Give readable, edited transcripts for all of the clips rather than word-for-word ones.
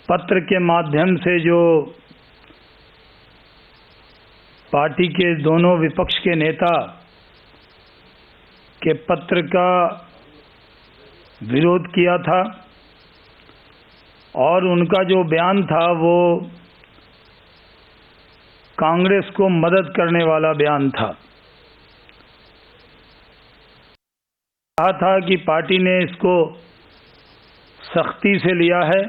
पत्र के माध्यम से जो पार्टी के दोनों विपक्ष के नेता के पत्र का विरोध किया था और उनका जो बयान था वो कांग्रेस को मदद करने वाला बयान था। कहा था कि पार्टी ने इसको सख्ती से लिया है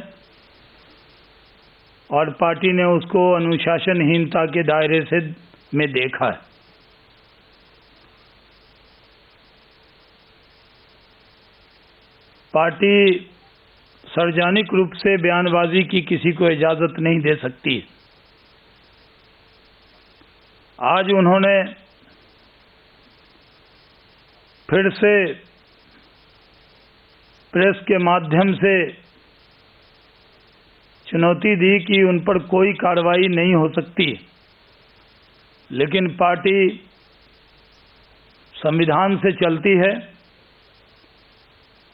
और पार्टी ने उसको अनुशासनहीनता के दायरे से में देखा है। पार्टी सार्वजनिक रूप से बयानबाजी की किसी को इजाजत नहीं दे सकती। आज उन्होंने फिर से प्रेस के माध्यम से चुनौती दी कि उन पर कोई कार्रवाई नहीं हो सकती, लेकिन पार्टी संविधान से चलती है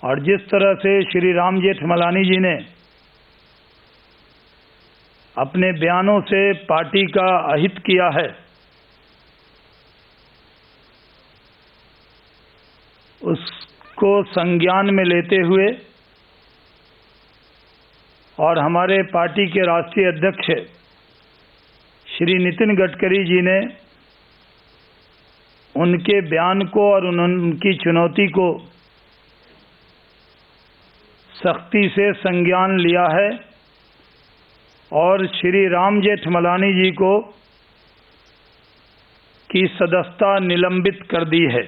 और जिस तरह से श्री राम जेठमलानी जी ने अपने बयानों से पार्टी का अहित किया है, उसको संज्ञान में लेते हुए और हमारे पार्टी के राष्ट्रीय अध्यक्ष श्री नितिन गडकरी जी ने उनके बयान को और उनकी चुनौती को सख्ती से संज्ञान लिया है और श्री राम जेठमलानी जी को की सदस्यता निलंबित कर दी है।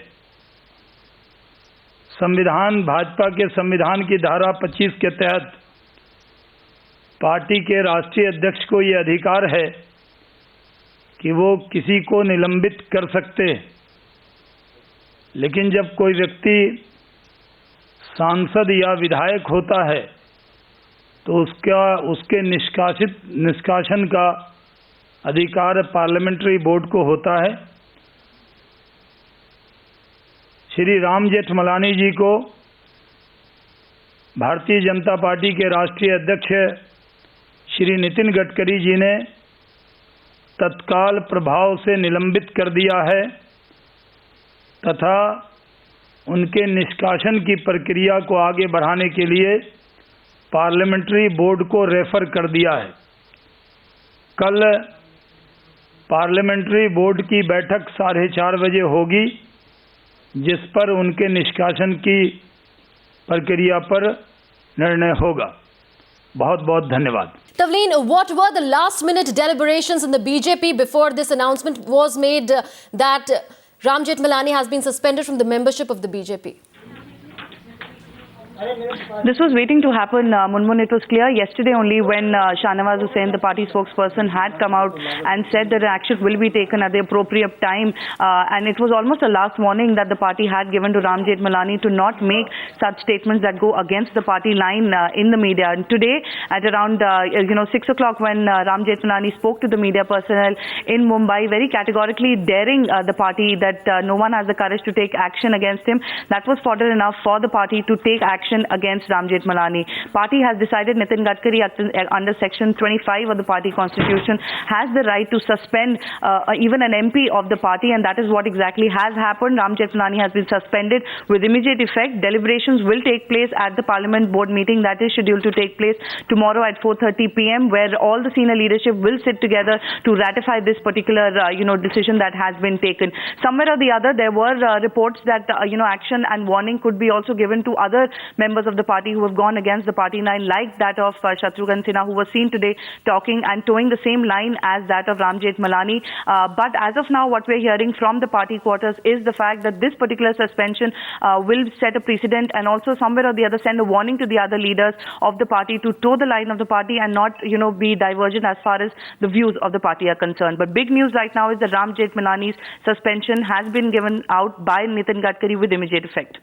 संविधान, भाजपा के संविधान की धारा 25 के तहत पार्टी के राष्ट्रीय अध्यक्ष को ये अधिकार है कि वो किसी को निलंबित कर सकते, लेकिन जब कोई व्यक्ति सांसद या विधायक होता है तो उसके निष्कासन का अधिकार पार्लियामेंट्री बोर्ड को होता है। श्री राम जेठमलानी जी को भारतीय जनता पार्टी के राष्ट्रीय अध्यक्ष श्री नितिन गडकरी जी ने तत्काल प्रभाव से निलंबित कर दिया है तथा उनके निष्कासन की प्रक्रिया को आगे बढ़ाने के लिए पार्लियामेंट्री बोर्ड को रेफर कर दिया है। कल पार्लियामेंट्री बोर्ड की बैठक 4:30 बजे होगी, जिस पर उनके निष्कासन की प्रक्रिया पर निर्णय होगा। बहुत बहुत धन्यवाद। Tavleen, what were the last-minute deliberations in the BJP before this announcement was made that Ram Jeठmalani has been suspended from the membership of the BJP? This was waiting to happen, Munmun. It was clear yesterday only when Shahnawaz Hussain, the party spokesperson, had come out and said that action will be taken at the appropriate time. And it was almost a last warning that the party had given to Ram Jeठmalani to not make such statements that go against the party line in the media. And today, at around 6 o'clock, when Ram Jeठmalani spoke to the media personnel in Mumbai, very categorically daring the party that no one has the courage to take action against him, that was fodder enough for the party to take action against Ram Jeठmalani. Party has decided Nitin Gadkari under section 25 of the party constitution has the right to suspend even an MP of the party, and that is what exactly has happened. Ram Jeठmalani has been suspended with immediate effect. Deliberations will take place at the Parliament board meeting that is scheduled to take place tomorrow at 4:30 p.m. where all the senior leadership will sit together to ratify this particular decision that has been taken. Somewhere or the other there were reports that action and warning could be also given to other members of the party who have gone against the party line, like that of Shatrughan Sinha, who was seen today talking and towing the same line as that of Ram Jeठmalani. But as of now, what we're hearing from the party quarters is the fact that this particular suspension will set a precedent and also somewhere or the other send a warning to the other leaders of the party to toe the line of the party and not, be divergent as far as the views of the party are concerned. But big news right now is that Ram Jeठmalani's suspension has been given out by Nitin Gadkari with immediate effect.